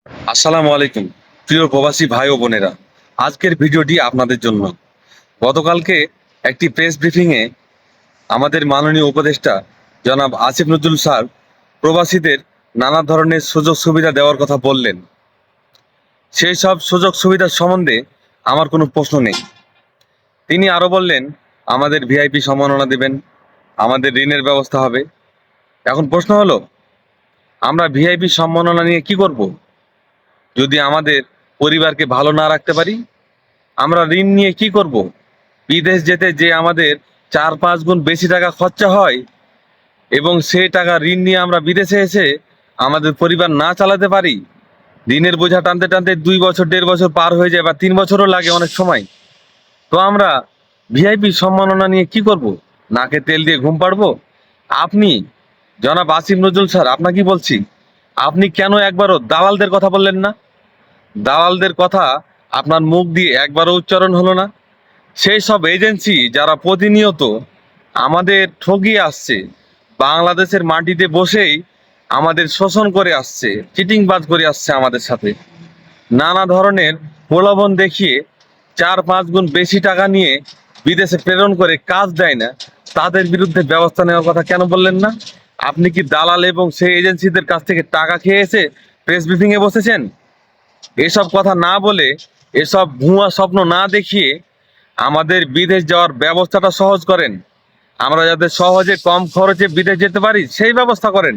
আসসালামু আলাইকুম প্রিয় প্রবাসী ভাই ও বোনেরা। আজকের ভিডিওটি আপনাদের জন্য। গতকালকে একটি প্রেস ব্রিফিংয়ে আমাদের মাননীয় উপদেষ্টা জনাব আসিফ নজরুল স্যার প্রবাসীদের নানা ধরনের সুযোগ সুবিধা দেওয়ার কথা বললেন। সেই সব সুযোগ সুবিধার সম্বন্ধে আমার কোনো প্রশ্ন নেই। তিনি আরও বললেন আমাদের ভিআইপি সম্মাননা দেবেন, আমাদের ঋণের ব্যবস্থা হবে। এখন প্রশ্ন হলো, আমরা ভিআইপি সম্মাননা নিয়ে কি করব যদি আমাদের পরিবারকে ভালো না রাখতে পারি? আমরা ঋণ নিয়ে কি করব? বিদেশ যেতে যে আমাদের 4-5 গুণ বেশি টাকা খরচা হয়, এবং সেই টাকা ঋণ নিয়ে আমরা বিদেশে এসে আমাদের পরিবার না চালাতে পারি। ঋণের বোঝা টানতে টানতে 2 বছর 1.5 বছর পার হয়ে যায়, বা 3 বছরও লাগে অনেক সময়। তো আমরা ভিআইপি সম্মাননা নিয়ে কি করব? নাকে তেল দিয়ে ঘুম পাড়বো? আপনি জনাব আসিফ নজরুল স্যার, আপনাকে বলছি, আপনি কেন একবারও দালালদের কথা বললেন না? দালালদের কথা আপনার মুখ দিয়ে একবারও উচ্চারণ হলো না। সেই সব এজেন্সি যারা প্রতিনিয়ত আমাদের ঠকিয়ে আসছে, বাংলাদেশের মাটিতে বসেই আমাদের শোষণ করে আসছে, চিটিংবাজ করে আসছে আমাদের সাথে, নানা ধরনের প্রলোভন দেখিয়ে 4-5 গুণ বেশি টাকা নিয়ে বিদেশে প্রেরণ করে কাজ দেয় না, তাদের বিরুদ্ধে ব্যবস্থা নেওয়ার কথা কেন বললেন না? আপনি কি দালাল এবং সেই এজেন্সিদের কাছ থেকে টাকা খেয়ে এসে প্রেস ব্রিফিংয়ে বসেছেন? এসব কথা না বলে, এসব ভুয়া স্বপ্ন না দেখিয়ে আমাদের বিদেশ যাওয়ার ব্যবস্থাটা সহজ করেন। আমরা যাতে সহজে কম খরচে বিদেশ যেতে পারি সেই ব্যবস্থা করেন।